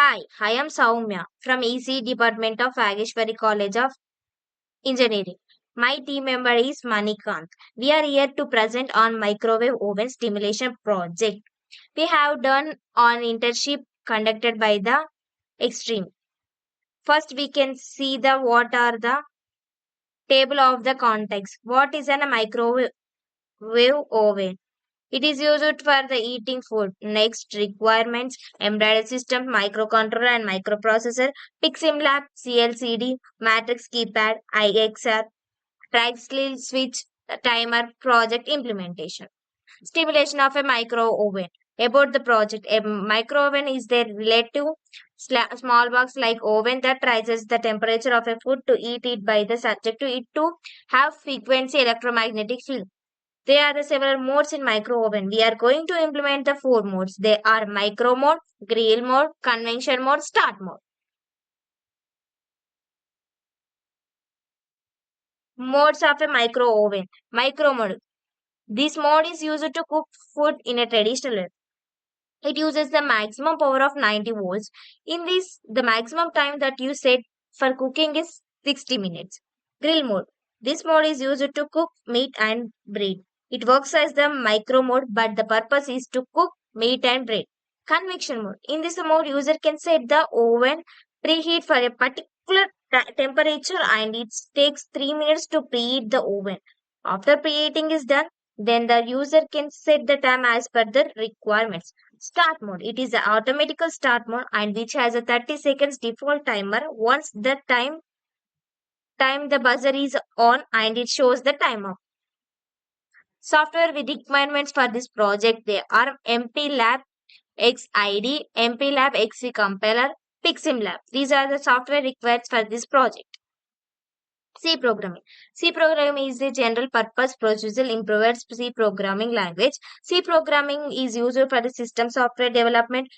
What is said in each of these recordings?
Hi, I am Saumya from EC Department of Ageshwari College of Engineering. My team member is Manikant. We are here to present on microwave oven stimulation project. We have done on internship conducted by the Extreme. First, we can see the what are the table of the context. What is a microwave oven? It is used for the eating food. Next, requirements, embedded system, microcontroller and microprocessor, PICSIM lab, CLCD, matrix keypad, IXR, tricycle switch, timer, project implementation. Stimulation of a micro oven. About the project, a micro oven is the relative small box like oven that rises the temperature of a food to eat it by the subject to it to have frequency electromagnetic field. There are the several modes in micro oven. We are going to implement the four modes. They are micro mode, grill mode, convection mode, start mode. Modes of a micro oven. Micro mode. This mode is used to cook food in a traditional way. It uses the maximum power of 90 volts. In this, the maximum time that you set for cooking is 60 minutes. Grill mode. This mode is used to cook meat and bread. It works as the micro mode, but the purpose is to cook meat and bread. Convection mode. In this mode, user can set the oven preheat for a particular temperature and it takes 3 minutes to preheat the oven. After preheating is done, then the user can set the time as per the requirements. Start mode. It is an automatical start mode and which has a 30 seconds default timer. Once the time the buzzer is on and it shows the timer. Software with requirements for this project they are MPLab XID, MPLab XV compiler, PICSIM lab. These are the software required for this project. C programming. C programming is a general purpose procedural improved C programming language. C programming is used for the system software development,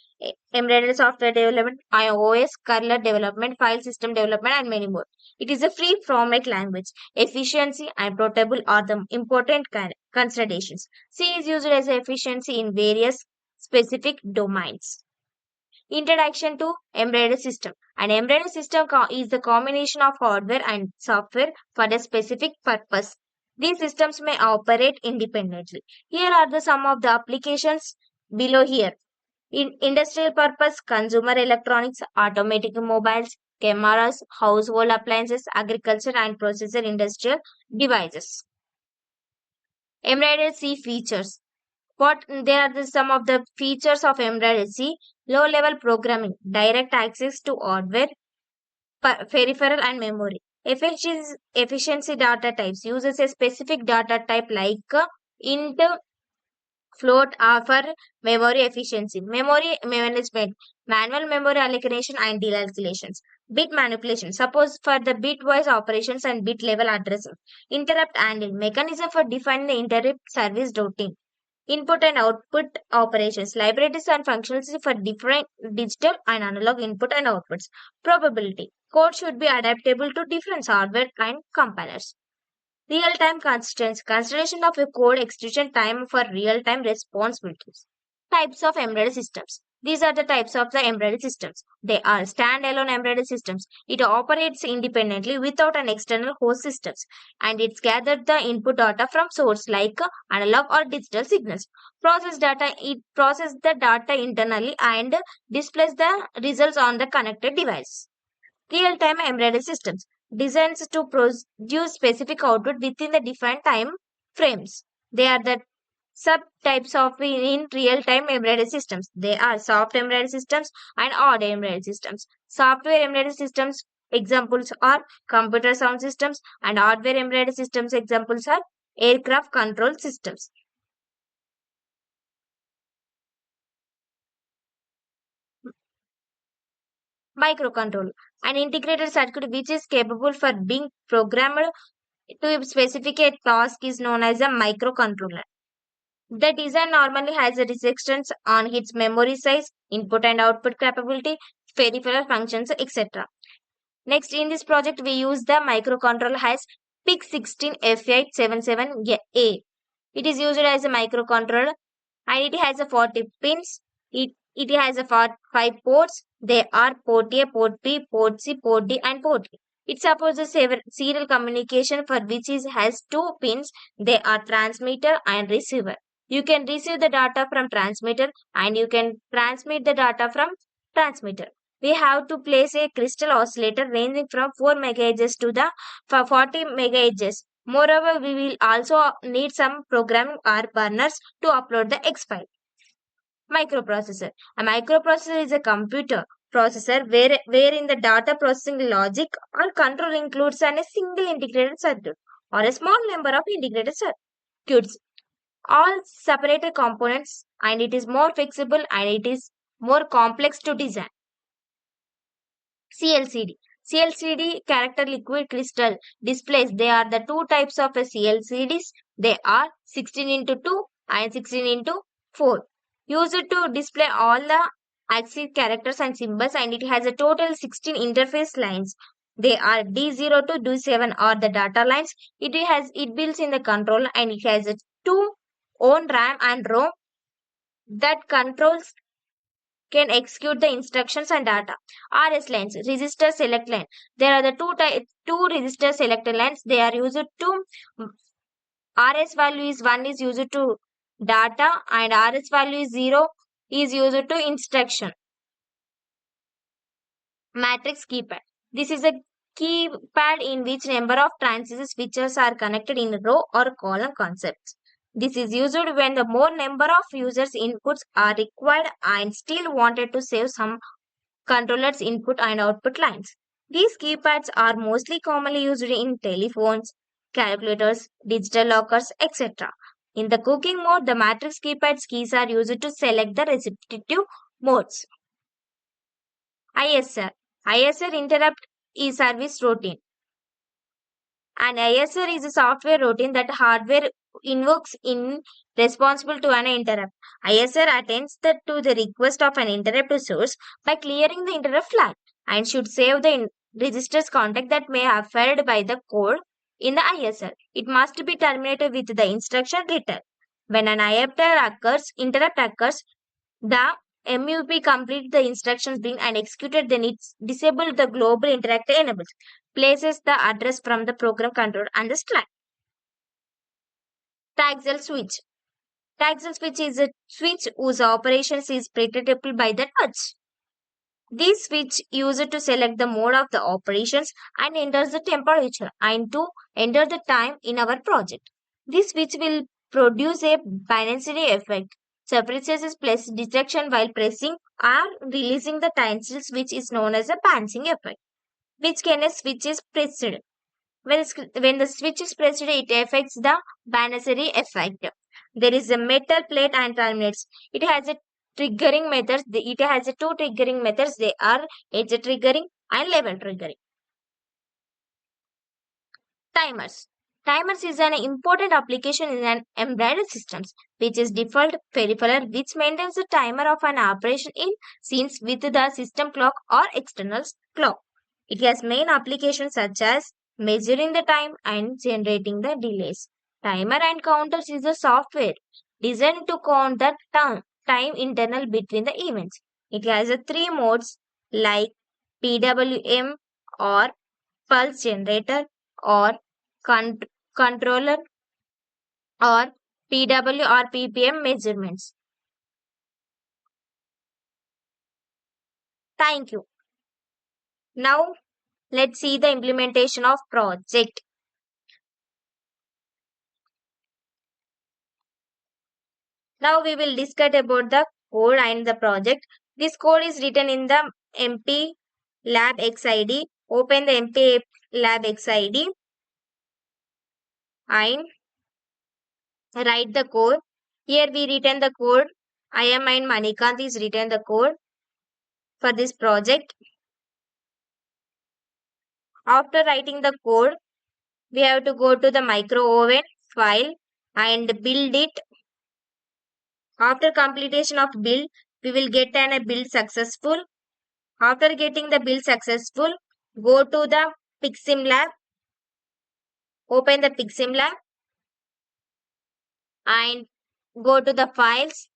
embedded software development, iOS, kernel development, file system development, and many more. It is a free format language. Efficiency and portable are the important considerations. C is used as efficiency in various specific domains. Introduction to embedded system. An embedded system is the combination of hardware and software for a specific purpose. These systems may operate independently. Here are some of the applications below here. In industrial purpose, consumer electronics, automatic mobiles, cameras, household appliances, agriculture and processor industrial devices. Embedded C features. What there are some of the features of embedded C: low level programming, direct access to hardware, peripheral and memory. Efficiency data types uses a specific data type like int, float for memory efficiency. Memory management, manual memory allocation and decalculations. Bit manipulation, suppose for the bitwise operations and bit level addressing. Interrupt handling, mechanism for defining the interrupt service routine. Input and output operations, libraries and functions for different digital and analog input and outputs. Probability, code should be adaptable to different hardware and compilers. Real-time constraints, consideration of a code execution time for real-time responsibilities. Types of embedded systems. These are the types of the embedded systems. They are standalone embedded systems. It operates independently without an external host systems and it's gathered the input data from source like analog or digital signals. Process data, it processes the data internally and displays the results on the connected device. Real-time embedded systems designs to produce specific output within the defined time frames. They are the subtypes of in real-time embedded systems. They are soft embedded systems and hard embedded systems. Software embedded systems examples are computer sound systems and hardware embedded systems examples are aircraft control systems. Microcontroller, an integrated circuit which is capable for being programmed to specific a task is known as a microcontroller. The design normally has a restrictions on its memory size, input and output capability, peripheral functions, etc. Next, in this project, we use the microcontroller has PIC16F877A. It is used as a microcontroller and it has a 40 pins. It has a 5 ports. They are port A, port B, port C, port D, and port E. It supports the serial communication for which it has two pins. They are transmitter and receiver. You can receive the data from transmitter and you can transmit the data from transmitter. We have to place a crystal oscillator ranging from 4 MHz to the for 40 MHz. Moreover, we will also need some programming or burners to upload the X file. Microprocessor. A microprocessor is a computer processor wherein the data processing logic or control includes a single integrated circuit or a small number of integrated circuits, all separated components, and it is more flexible and it is more complex to design. CLCD. CLCD character liquid crystal displays. They are the two types of CLCDs. They are 16 into 2 and 16 into 4. Used to display all the ASCII characters and symbols, and it has a total 16 interface lines. They are D0 to D7 are the data lines. It builds in the controller and it has a two own RAM and ROM that controls can execute the instructions and data. RS lines, register select line. There are the two register selector lines. They are used to RS value is 1 is used to data and RS value is 0 is used to instruction. Matrix keypad. This is a keypad in which number of transistor switches are connected in row or column concepts. This is used when the more number of users inputs are required and still wanted to save some controllers input and output lines. These keypads are mostly commonly used in telephones, calculators, digital lockers, etc. In the cooking mode, the matrix keypads keys are used to select the repetitive modes. ISR. ISR interrupt is service routine. An ISR is a software routine that hardware invokes in responsible to an interrupt. ISR attends to the request of an interrupt source by clearing the interrupt flag and should save the register's contact that may have failed by the code in the ISR. It must be terminated with the instruction return. When an interrupt occurs, the MUP completes the instructions being and executed, then it's disabled the global interactive enables, places the address from the program controller and the stack. Taxel switch. Taxel switch is a switch whose operations is predictable by the touch. This switch used to select the mode of the operations and enters the temperature and to enter the time in our project. This switch will produce a binary effect. Surfaces plus detection while pressing or releasing the tensile switch is known as a bouncing effect, which can a switch is pressed. When the switch is pressed, it affects the binary effect. There is a metal plate and terminates. It has a triggering methods. It has a two triggering methods. They are edge triggering and level triggering. Timers. Timers is an important application in an embedded systems, which is default peripheral which maintains the timer of an operation in sync with the system clock or external clock. It has main applications such as measuring the time and generating the delays. Timer and counters is a software designed to count the time internal between the events. It has a three modes like PWM or pulse generator or con- controller or PW or PPM measurements. Thank you. Now let's see the implementation of project. Now we will discuss about the code and the project. This code is written in the MP Lab XID. Open the MP Lab XID and write the code. Here we written the code. I am and Manikant is written the code for this project. After writing the code, we have to go to the micro oven file and build it. After completion of build, we will get a build successful. After getting the build successful, go to the PICSIM lab, open the PICSIM lab and go to the files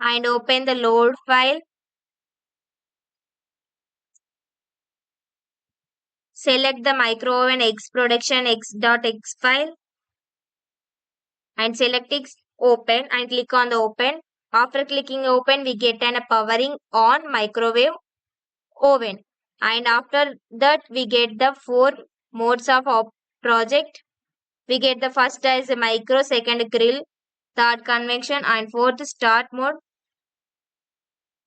and open the load file Select the micro oven X production x.x file and select it open and click on the open. After clicking open, we get an powering on microwave oven. And after that, we get the four modes of project. We get the first as a micro, second grill, third convection, and fourth start mode.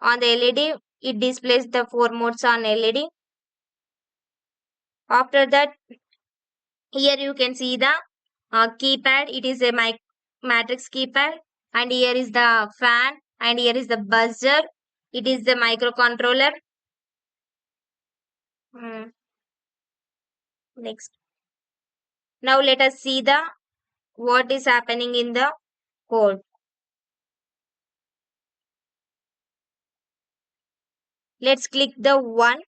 On the LED, it displays the four modes on LED. After that, here you can see the keypad. It is a matrix keypad. And here is the fan. And here is the buzzer. It is the microcontroller. Next. Now let us see the what is happening in the code. Let's click the 1.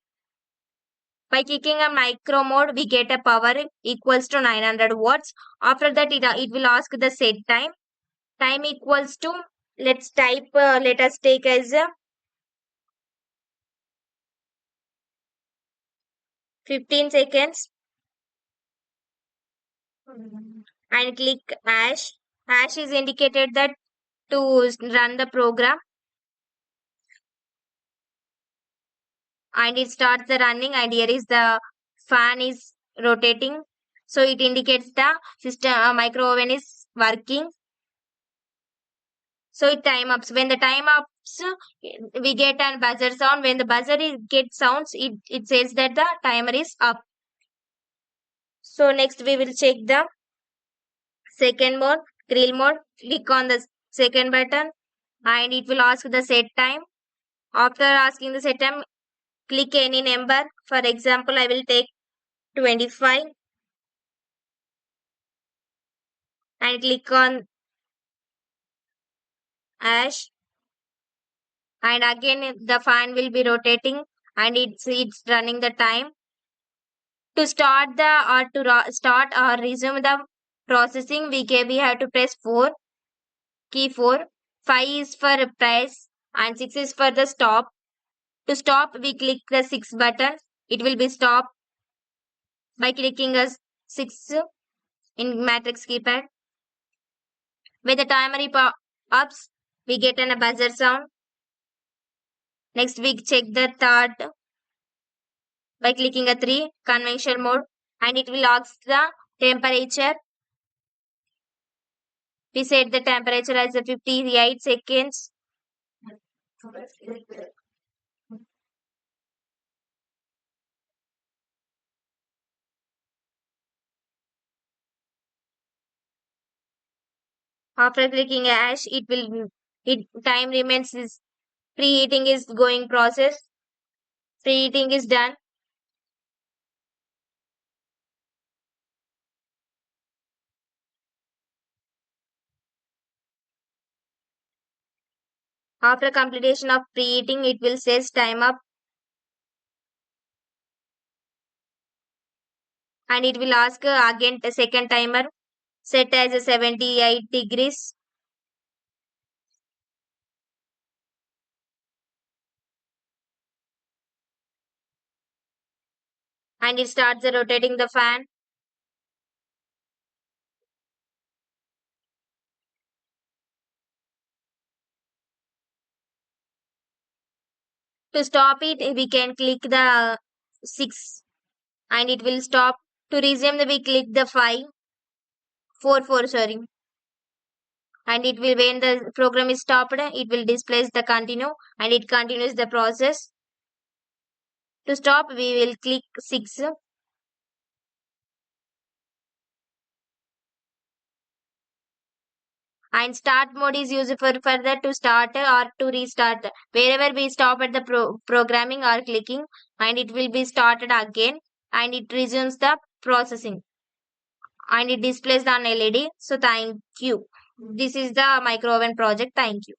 By clicking a micro mode, we get a power equals to 900 watts. After that, it will ask the set time. Time equals to, let's type, let us take as 15 seconds and click hash. Hash is indicated that to run the program and it starts the running and here is the fan is rotating. So it indicates the system micro oven is working. So it time ups. When the time ups, we get an buzzer sound. When the buzzer gets sounds, it says that the timer is up. So next we will check the second mode, grill mode. Click on the second button and it will ask the set time. After asking the set time, click any number. For example, I will take 25 and click on hash. And again the fan will be rotating and it's running the time. To start start or resume the processing, we have to press 4, key 4. 5 is for press and 6 is for the stop. To stop, we click the 6 button. It will be stop by clicking a 6 in matrix keypad. When the timer is ups, we get a buzzer sound. Next, we check the third by clicking a 3 conventional mode and it will ask the temperature. We set the temperature as 58 seconds. After clicking hash, it time remains is preheating is going process. Preheating is done. After completion of preheating, it will says time up and it will ask again the second timer set as a 78 degrees. And it starts rotating the fan. To stop it, we can click the 6 and it will stop. To resume, we click the 5, 4, 4, sorry. And it will, when the program is stopped, it will display the continue and it continues the process. To stop, we will click 6. And start mode is used for further to start or to restart. Wherever we stop at the programming or clicking and it will be started again and it resumes the processing and it displays on LED. So thank you. This is the micro oven project. Thank you.